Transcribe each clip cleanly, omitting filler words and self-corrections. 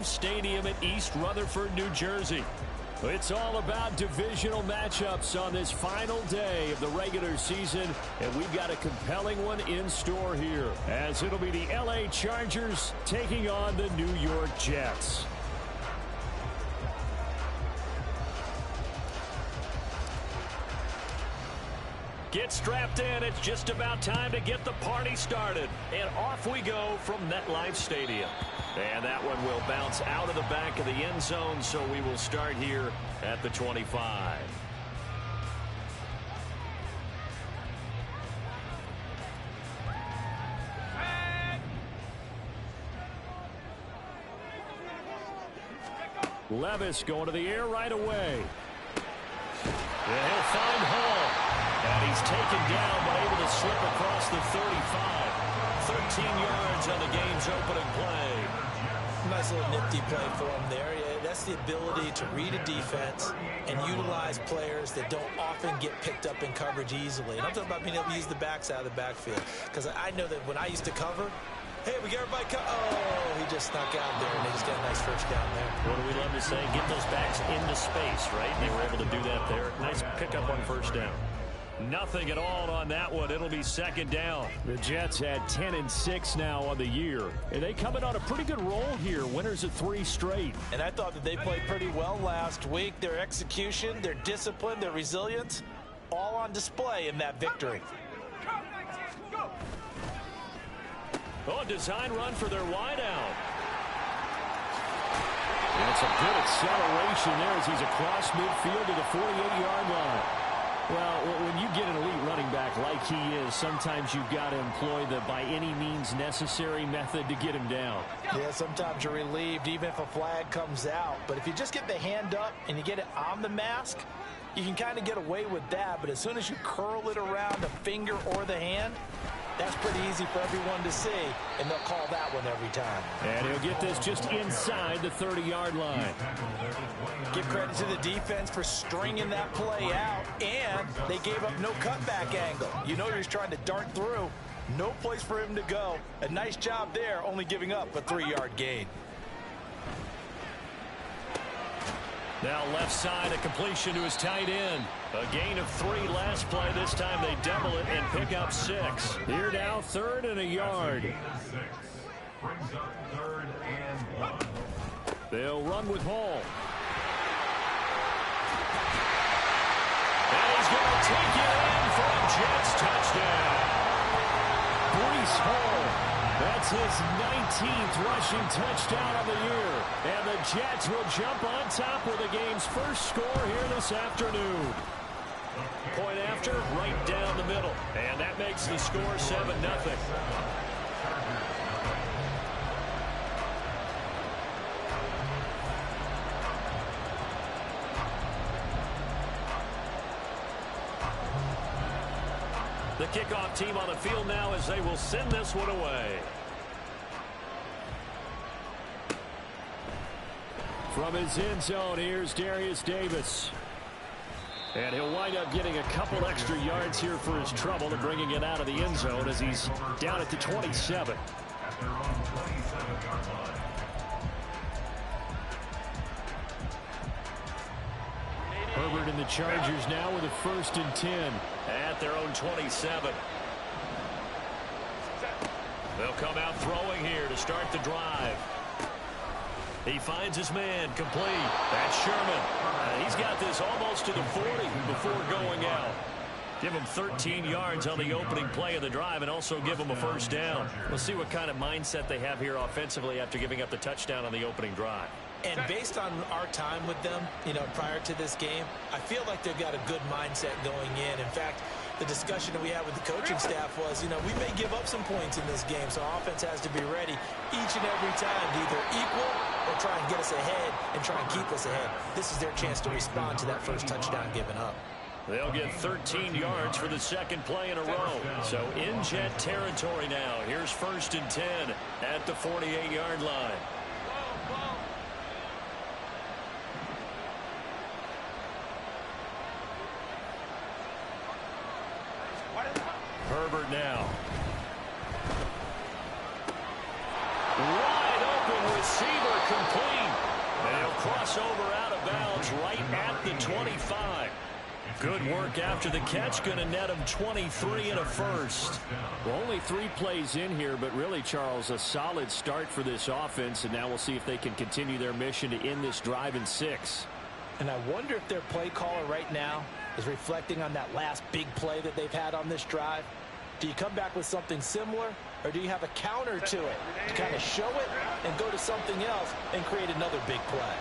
Stadium in East Rutherford, New Jersey. It's all about divisional matchups on this final day of the regular season, and we've got a compelling one in store here, as it'll be the LA Chargers taking on the New York Jets. Get strapped in. It's just about time to get the party started. And off we go from MetLife Stadium. And that one will bounce out of the back of the end zone, so we will start here at the 25. Levis going to the air right away. And he'll find Hall. And he's taken down, but able to slip across the 35. 13 yards on the game's opening play. Nice little nifty play for him there. Yeah, that's the ability to read a defense and utilize players that don't often get picked up in coverage easily. And I'm talking about being able to use the backs out of the backfield. Because I know that when I used to cover, hey, we got everybody oh, he just snuck out there, and they just got a nice first down there. What do we love to say? Get those backs into space, right? They were able to do that there. Nice pickup on first down. Nothing at all on that one. It'll be second down. The Jets had 10-6 now on the year. And they come in on a pretty good roll here. Winners of 3 straight. And I thought that they played pretty well last week. Their execution, their discipline, their resilience, all on display in that victory. Oh, design run for their wideout. And some good acceleration there as he's across midfield to the 48-yard line. Well, when you get an elite running back like he is, sometimes you've got to employ the by any means necessary method to get him down. Yeah, sometimes you're relieved even if a flag comes out. But if you just get the hand up and you get it on the mask, you can kind of get away with that. But as soon as you curl it around the finger or the hand, that's pretty easy for everyone to see, and they'll call that one every time. And he'll get this just inside the 30-yard line. Give credit to the defense for stringing that play out, and they gave up no cutback angle. You know he's trying to dart through. No place for him to go. A nice job there, only giving up a 3-yard gain. Now left side, a completion to his tight end. A gain of 3 last play. This time they double it and pick up 6. Here now, 3rd and a yard. They'll run with Hall. And he's going to take it in for a Jets touchdown. Breece Hall. That's his 19th rushing touchdown of the year. And the Jets will jump on top with the game's first score here this afternoon. Point after, right down the middle. And that makes the score 7-0. The kickoff team on the field now as they will send this one away. From his end zone, here's Darius Davis. And he'll wind up getting a couple extra yards here for his trouble and bringing it out of the end zone as he's down at the 27. Herbert and the Chargers now with a 1st and 10 at their own 27. They'll come out throwing here to start the drive. He finds his man complete. That's Sherman. He's got this almost to the 40 before going out. Give him 13 yards on the opening play of the drive and also give him a 1st down. We'll see what kind of mindset they have here offensively after giving up the touchdown on the opening drive. And based on our time with them, prior to this game, I feel like they've got a good mindset going in. In fact, the discussion that we had with the coaching staff was, we may give up some points in this game, so our offense has to be ready each and every time to either equal or try and get us ahead and try and keep us ahead. This is their chance to respond to that first touchdown given up. They'll get 13 yards for the 2nd play in a row. So in Jet territory now. Here's 1st and 10 at the 48-yard line. Herbert now. Wide open receiver complete. is right at the 25. Good work after the catch. Going to net him 23 and a first. Well, only 3 plays in here, but really, Charles, a solid start for this offense. And now we'll see if they can continue their mission to end this drive in 6. And I wonder if their play caller right now is reflecting on that last big play that they've had on this drive. Do you come back with something similar, or do you have a counter to it to kind of show it and go to something else and create another big play?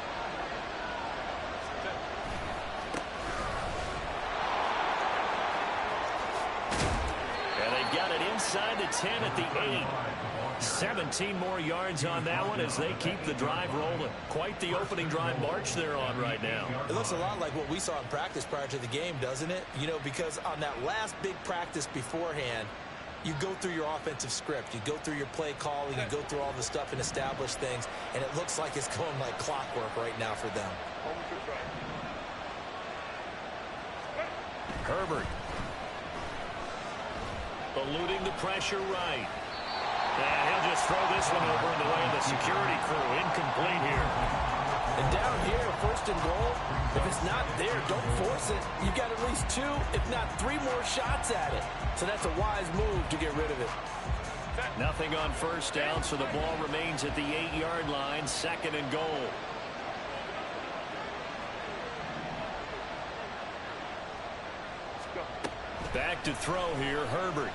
Got it inside the 10 at the 8. 17 more yards on that one as they keep the drive rolling. Quite the opening drive march they're on right now. It looks a lot like what we saw in practice prior to the game, doesn't it? You know, because on that last big practice beforehand, you go through your offensive script. You go through your play calling. You go through all the stuff and establish things. And it looks like it's going like clockwork right now for them. Herbert. Eluding the pressure right. And he'll just throw this one over in the way of the security crew. Incomplete here. And down here, 1st and goal, if it's not there, don't force it. You've got at least 2, if not 3 more shots at it. So that's a wise move to get rid of it. Nothing on 1st down, so the ball remains at the 8-yard line, 2nd and goal. Back to throw here, Herbert.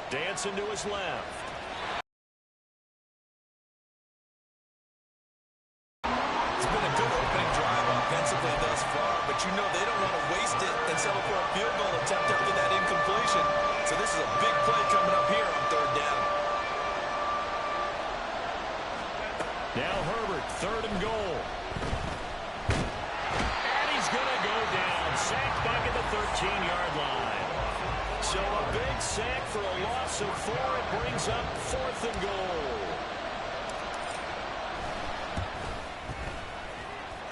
Dancing to his left. It's been a good opening drive offensively thus far, but you know they don't want to waste it and settle for a field goal attempt after that incompletion. So this is a big play coming up here on 3rd down. Now Herbert, 3rd and goal. And he's going to go down. Sacked back at the 13-yard line. So a big sack for a loss of 4. It brings up 4th and goal.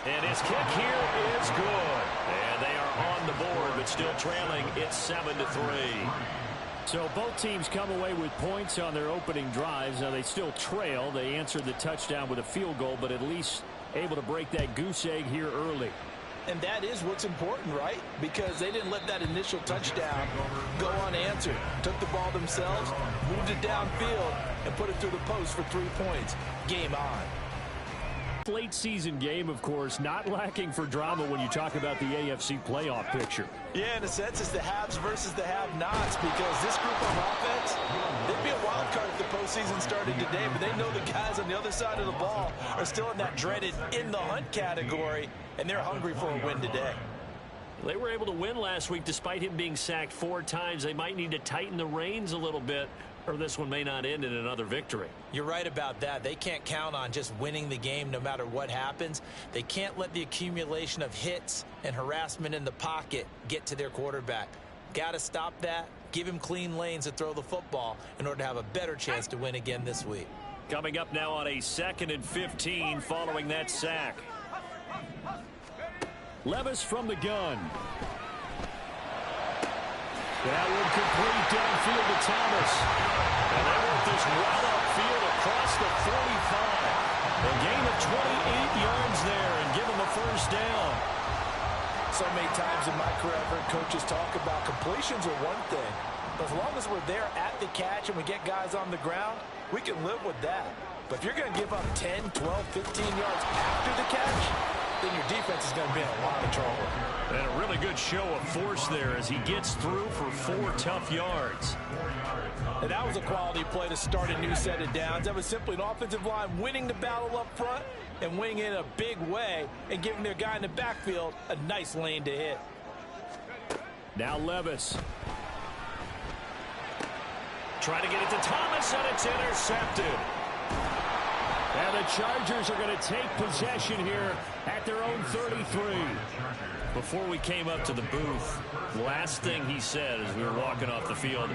And his kick here is good. And they are on the board, but still trailing. It's 7-3. So both teams come away with points on their opening drives. Now they still trail. They answered the touchdown with a field goal, but at least able to break that goose egg here early. And that is what's important, right? Because they didn't let that initial touchdown go unanswered. Took the ball themselves, moved it downfield, and put it through the post for 3 points. Game on. Late season game, of course, not lacking for drama when you talk about the AFC playoff picture. Yeah, in a sense, it's the haves versus the have-nots, because this group on offense, they'd be a wild card if the postseason started today, but they know the guys on the other side of the ball are still in that dreaded in-the-hunt category, and they're hungry for a win today. They were able to win last week despite him being sacked 4 times. They might need to tighten the reins a little bit, or this one may not end in another victory. You're right about that. They can't count on just winning the game no matter what happens. They can't let the accumulation of hits and harassment in the pocket get to their quarterback. Got to stop that. Give him clean lanes to throw the football in order to have a better chance to win again this week. Coming up now on a 2nd and 15 following that sack. Levis from the gun. That one complete downfield to Thomas. And they work this well upfield across the 45. A gain of 28 yards there and give them a 1st down. So many times in my career, I've heard coaches talk about completions are one thing. But as long as we're there at the catch and we get guys on the ground, we can live with that. But if you're going to give up 10, 12, 15 yards after the catch, then your defense is going to be in a lot of trouble. And a really good show of force there as he gets through for 4 tough yards. And that was a quality play to start a new set of downs. That was simply an offensive line winning the battle up front and winning it in a big way and giving their guy in the backfield a nice lane to hit. Now Levis. Trying to get it to Thomas, and it's intercepted. And the Chargers are going to take possession here at their own 33. Before we came up to the booth, last thing he said as we were walking off the field,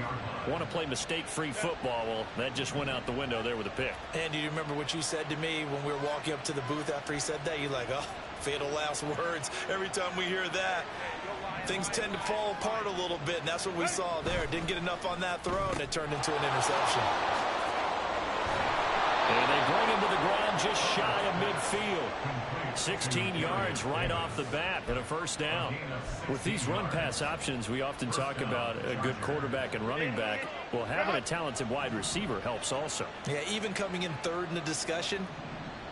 want to play mistake-free football. Well, that just went out the window there with a pick. And do you remember what you said to me when we were walking up to the booth after he said that? You're like, oh, fatal last words. Every time we hear that, things tend to fall apart a little bit, and that's what we saw there. Didn't get enough on that throw, and it turned into an interception. And they bring him to the ground just shy of midfield. 16 yards right off the bat and a first down. With these run-pass options, we often talk about a good quarterback and running back. Well, having a talented wide receiver helps also. Yeah, even coming in third in the discussion,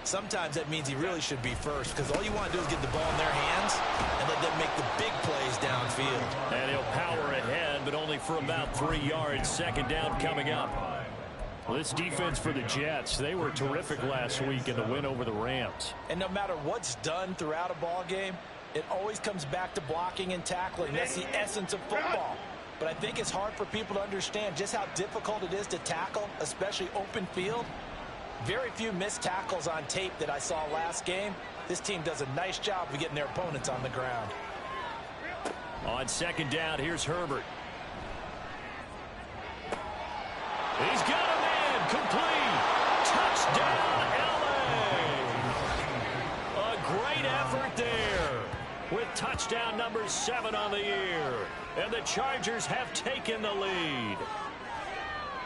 sometimes that means he really should be first, because all you want to do is get the ball in their hands and let them make the big plays downfield. And he'll power ahead, but only for about 3 yards. Second down coming up. Well, this defense for the Jets, they were terrific last week in the win over the Rams. And no matter what's done throughout a ball game, it always comes back to blocking and tackling. That's the essence of football. But I think it's hard for people to understand just how difficult it is to tackle, especially open field. Very few missed tackles on tape that I saw last game. This team does a nice job of getting their opponents on the ground. On second down, here's Herbert. He's got him in. Complete. Touchdown, L.A. A great effort there with touchdown number 7 on the year. And the Chargers have taken the lead.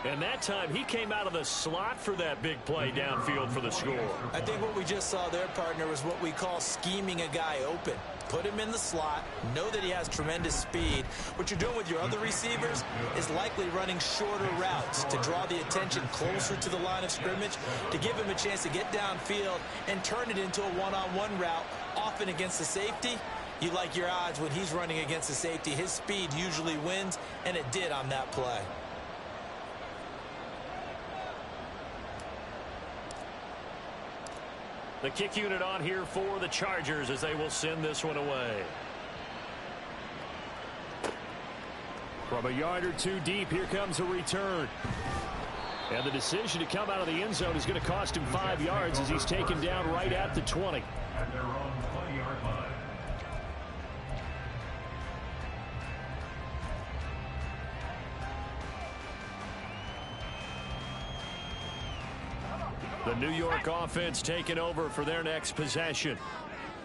And that time, he came out of the slot for that big play downfield for the score. I think what we just saw there, partner, was what we call scheming a guy open. Put him in the slot, know that he has tremendous speed. What you're doing with your other receivers is likely running shorter routes to draw the attention closer to the line of scrimmage, to give him a chance to get downfield and turn it into a one-on-one route, often against the safety. You like your odds when he's running against the safety. His speed usually wins, and it did on that play. The kick unit on here for the Chargers as they will send this one away. From a yard or two deep, here comes a return. And the decision to come out of the end zone is going to cost him 5 yards as he's taken down right at the 20. At their own 20-yard line. The New York offense taking over for their next possession.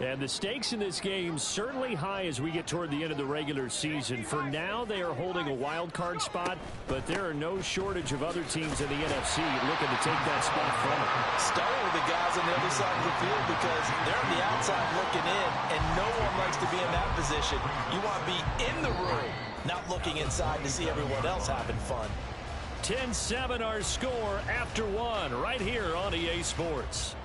And the stakes in this game certainly high as we get toward the end of the regular season. For now, they are holding a wild card spot, but there are no shortage of other teams in the NFC looking to take that spot from them. Starting with the guys on the other side of the field, because they're on the outside looking in, and no one likes to be in that position. You want to be in the room, not looking inside to see everyone else having fun. 10-7 our score after one right here on EA Sports.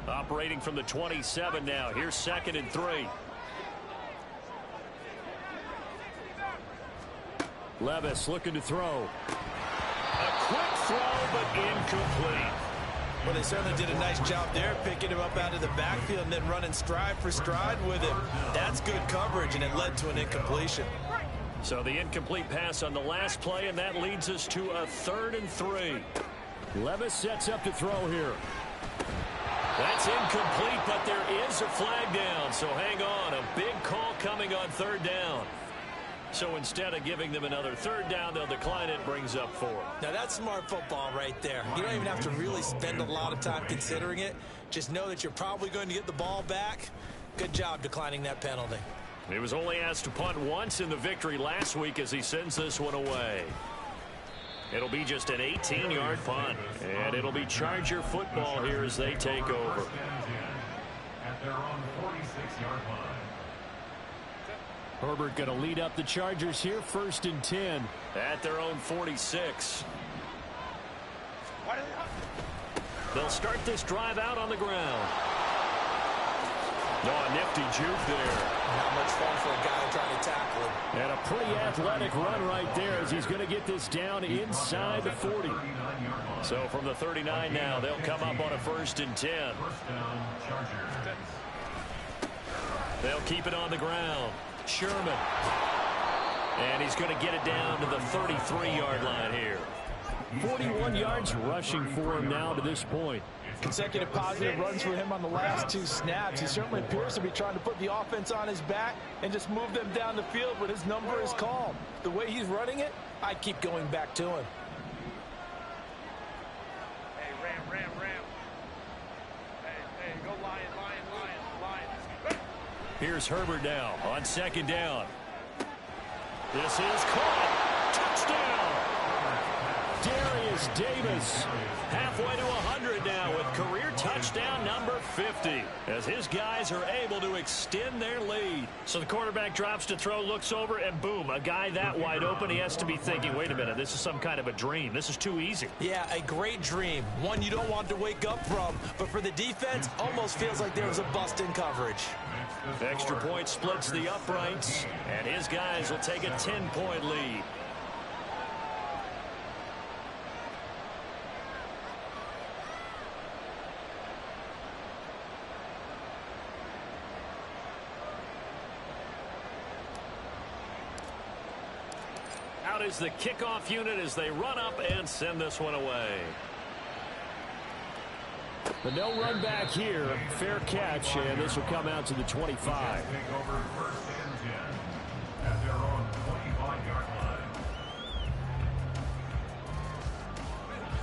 Operating from the 27 now. Here's 2nd and 3. Levis looking to throw. A quick throw, but incomplete. Well, they certainly did a nice job there, picking him up out of the backfield and then running stride for stride with him. That's good coverage, and it led to an incompletion. So the incomplete pass on the last play, and that leads us to a 3rd and 3. Levis sets up to throw here. That's incomplete, but there is a flag down, so hang on. A big call coming on 3rd down. So instead of giving them another 3rd down, they'll decline it, brings up 4. Now, that's smart football right there. You don't even have to really spend a lot of time considering it. Just know that you're probably going to get the ball back. Good job declining that penalty. He was only asked to punt once in the victory last week as he sends this one away. It'll be just an 18-yard punt, and it'll be Charger football here as they take over. At their own 46-yard line. Herbert going to lead up the Chargers here, 1st and 10. At their own 46. They'll start this drive out on the ground. Oh, a nifty juke there. Not much fun for a guy trying to tackle him. And a pretty athletic run right there as he's going to get this down inside the 40. So from the 39 now, they'll come up on a 1st and 10. They'll keep it on the ground. Sherman. And he's going to get it down to the 33-yard line here. 41 yards rushing for him now to this point. Consecutive positive runs for him on the last 2 snaps. He certainly appears to be trying to put the offense on his back and just move them down the field when his number is called. The way he's running it, I keep going back to him. Hey, Ram. Hey, go Lion. Here's Herbert now on second down. This is caught. Touchdown. Darius Davis halfway to 100 now with career touchdown number 50 as his guys are able to extend their lead. So the quarterback drops to throw, looks over, and boom, a guy that wide open, he has to be thinking, wait a minute, this is some kind of a dream. This is too easy. Yeah, a great dream. One you don't want to wake up from. But for the defense, almost feels like there was a bust in coverage. Extra point splits the uprights, and his guys will take a 10-point lead. Out is the kickoff unit as they run up and send this one away. But no run back here. Fair catch, and this will come out to the 25. Take over first and 10 at their own 25-yard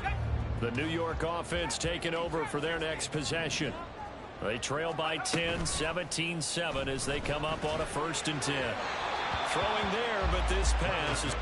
line. The New York offense taking over for their next possession. They trail by 10, 17-7 as they come up on a 1st and 10. Throwing there, but this pass is...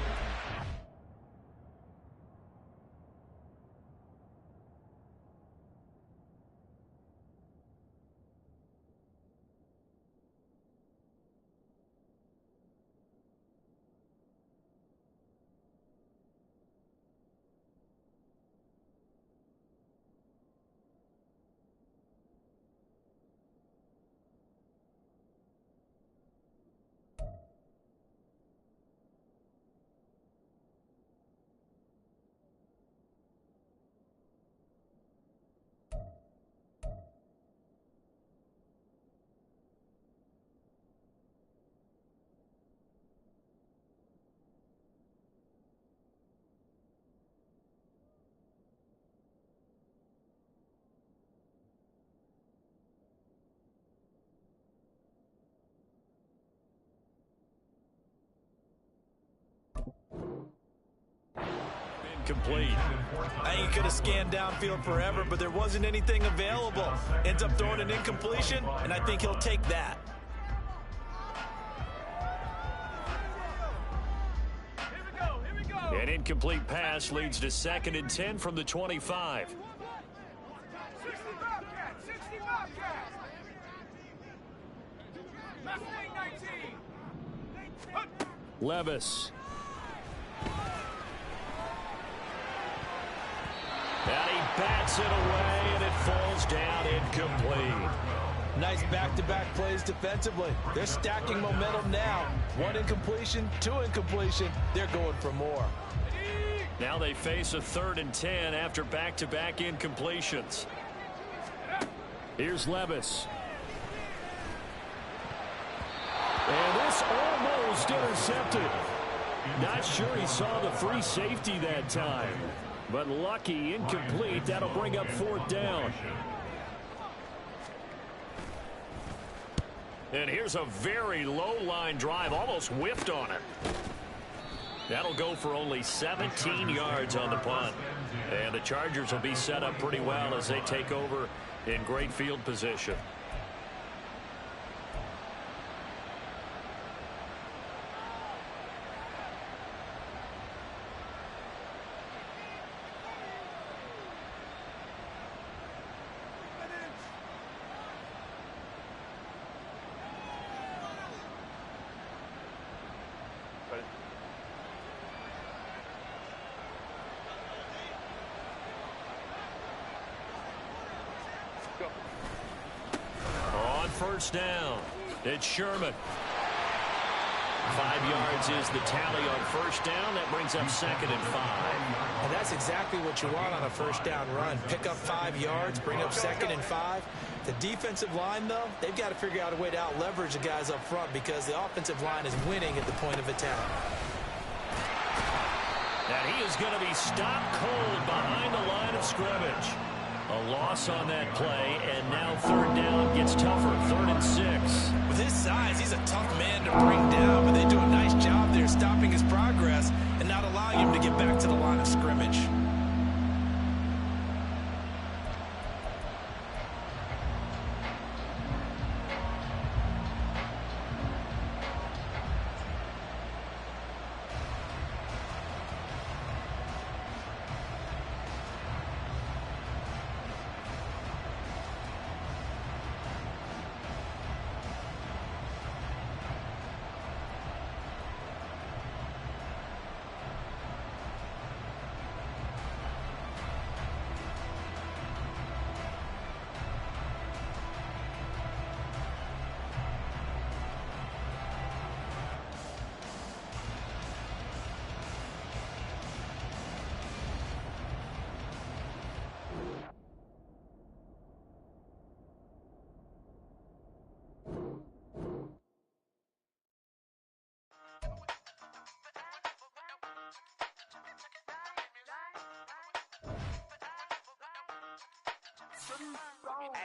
Complete. I think he could have scanned downfield forever, but there wasn't anything available. Ends up throwing an incompletion, and I think he'll take that. An incomplete pass leads to 2nd and 10 from the 25. Levis. And he bats it away, and it falls down incomplete. Nice back-to-back plays defensively. They're stacking momentum now. 1 incompletion, 2 incompletion. They're going for more. Now they face a 3rd and 10 after back-to-back incompletions. Here's Levis. And this almost intercepted. Not sure he saw the free safety that time. But lucky, incomplete. That'll bring up 4th down. And here's a very low-line drive, almost whiffed on it. That'll go for only 17 yards on the punt. And the Chargers will be set up pretty well as they take over in great field position. On 1st down, it's Sherman. 5 yards is the tally on 1st down. That brings up 2nd and 5. And that's exactly what you want on a 1st down run. Pick up 5 yards, bring up 2nd and 5. The defensive line, though, they've got to figure out a way to out-leverage the guys up front because the offensive line is winning at the point of attack. And he is going to be stopped cold behind the line of scrimmage. A loss on that play, and now 3rd down gets tougher, 3rd and 6. With his size, he's a tough man to bring down, but they do a nice job there stopping his progress and not allowing him to get back to the line of scrimmage.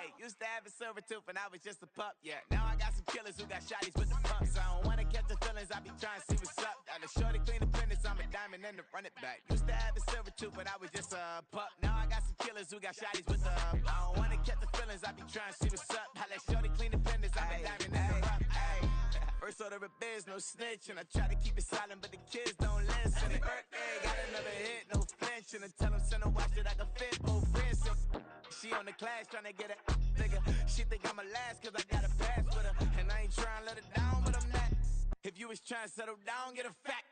Hey, used to have a silver tooth and I was just a pup, yeah. Now I got some killers who got shotties with the pumps. I don't wanna catch the feelings, I be trying to see what's up. Got a shorty clean the pendants, I'm a diamond and to run it back. Used to have a silver tooth, but I was just a pup. Now I got some killers who got shotties with the I don't wanna catch the feelings, I be trying to see what's up. I let shorty clean the pendants, I'm a diamond and to run it back. First order of biz, no snitch, and I try to keep it silent, but the kids don't listen. And birthday, got another hit, no flinch, and I tell them send a watch that I can fit both wrists. She on the class trying to get a nigga. She think I'm a last cause I got a pass with her. And I ain't trying to let her down, but I'm not. If you was trying to settle down, get a fat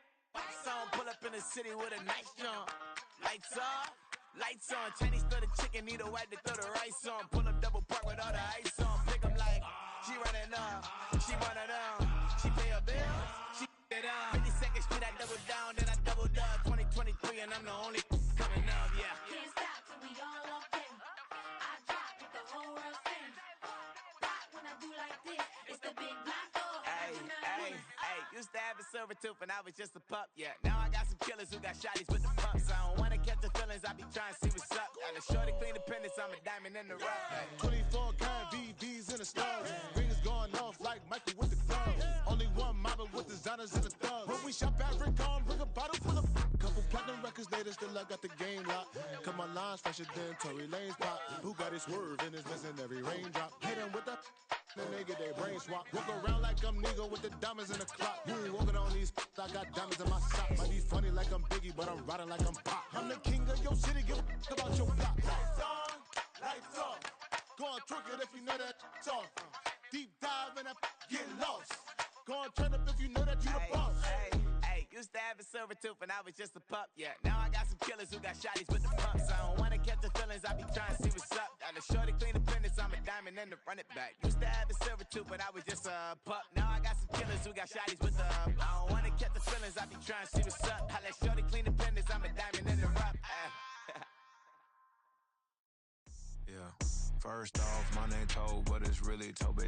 song. Pull up in the city with a nice jump. Lights off, lights on. Chinese throw the chicken, need a wipe to throw the rice on. Pull up double park with all the ice on. Pick 'em like, she running up, she running down. She pay her bills, she it up. 52nd Street, I double down, then I doubled up. 2023, and I'm the only coming up, yeah. Can't stop till we all walk in. I drop with the whole world spin. Rock when I do like this, it's the big black door. Hey, used to have a silver tooth and I was just a pup, yeah. Now I got some killers who got shotties with the pumps. I don't wanna catch the feelings, I be trying to see what's up. Got a shorty clean the pendants, I'm a diamond in the rough. 24 karat VVs in the stars. Rings going off like Michael with the glove. Only one model with designers in the thugs. When we shop at Rick on, bring a bottle full of couple platinum records later, still I got the game locked. Cause my lines fresher than Tory Lane's pop. Who got his swerve and is missing every raindrop. Hit them with the then they get their brain swap. Walk around like I'm nigga with the diamonds in the clock. You ain't walking on these, I got diamonds in my socks. Might be funny like I'm Biggie, but I'm riding like I'm Pop. I'm the king of your city, give a about your block. Lights on, lights off. Go on, twerk it if you know that off. Deep dive and get lost. Go on, turn up if you know that you the boss. Hey, used to have a silver tooth and I was just a pup, yeah. Now I got some killers who got shotties with the pumps. I don't wanna catch the feelings, I be trying to see what's up. Got a shorty clean the pendants, I'm a diamond and to run it back. Used to have a silver tooth, but I was just a pup. Now I got some killers who got shotties with the I don't wanna catch the feelings, I be trying to see what's up. I let shorty clean the pendants, I'm a diamond and to run. Yeah, first off, my name Tobe, but it's really Tobe.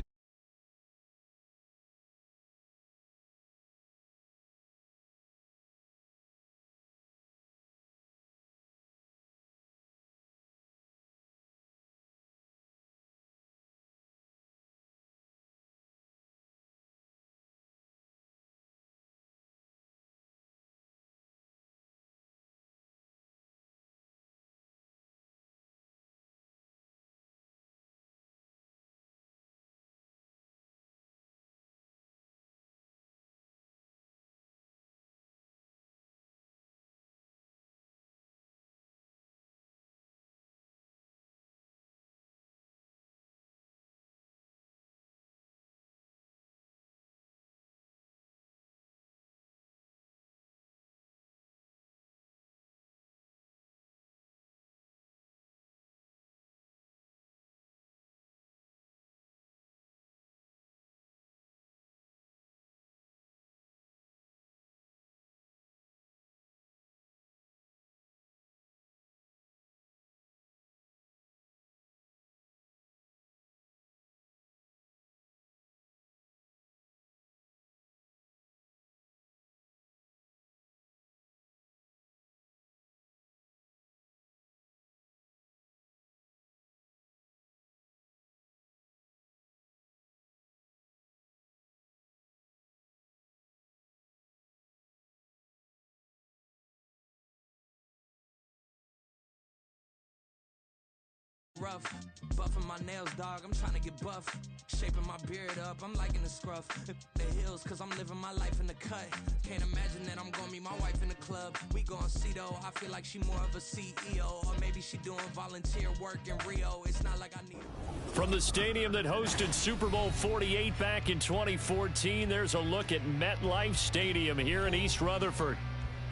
Rough, buffing my nails, dog. I'm trying to get buff. Shaping my beard up, I'm liking the scruff. The hills, cause I'm living my life in the cut. Can't imagine that I'm gonna meet my wife in the club. We gon' see though, I feel like she more of a CEO. Or maybe she doing volunteer work in Rio. It's not like I need. From the stadium that hosted Super Bowl 48 back in 2014, there's a look at MetLife Stadium here in East Rutherford.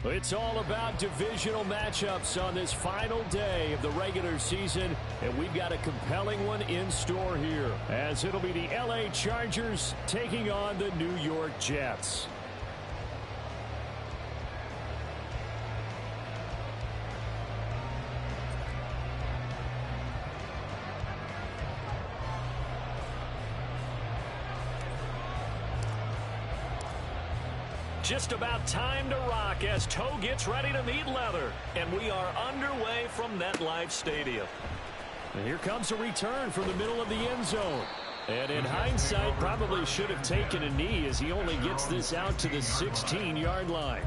It's all about divisional matchups on this final day of the regular season, and we've got a compelling one in store here, as it'll be the LA Chargers taking on the New York Jets. Just about time to rock as toe gets ready to meet leather. And we are underway from MetLife Stadium. And here comes a return from the middle of the end zone. And in hindsight, probably should have taken a knee as he only gets this out to the 16-yard line.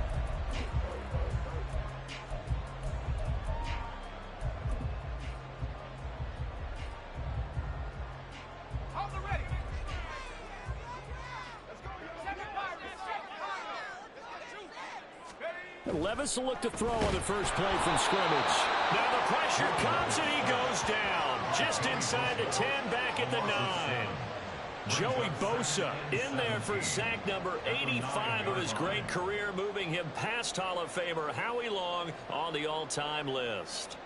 Levis will look to throw on the first play from scrimmage. Now the pressure comes and he goes down. Just inside the 10, back at the 9. Joey Bosa in there for sack number 85 of his great career, moving him past Hall of Famer Howie Long on the all-time list.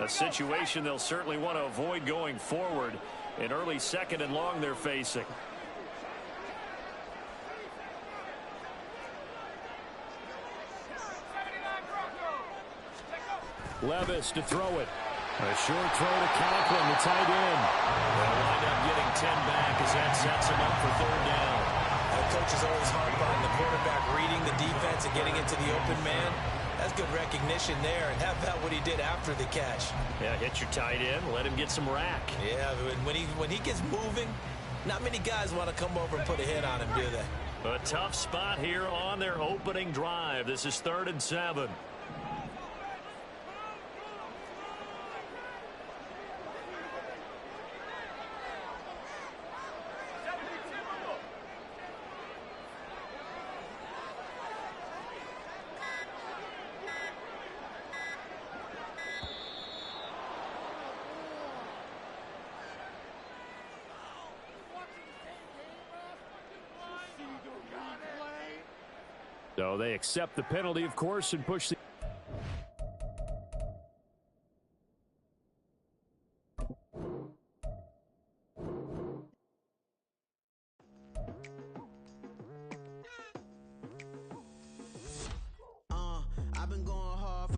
A situation they'll certainly want to avoid going forward. An early 2nd and long they're facing. Levis to throw it. A short throw to Conklin, the tight end. They'll wind up getting 10 back as that sets him up for 3rd down. The coach is always hard behind the quarterback, reading the defense and getting into the open man. That's good recognition there. And how about what he did after the catch? Yeah, hit your tight end, let him get some rack. Yeah, when he gets moving, not many guys want to come over and put a hit on him, do they? A tough spot here on their opening drive. This is 3rd and 7. So they accept the penalty, of course, and push the... I've been going hard.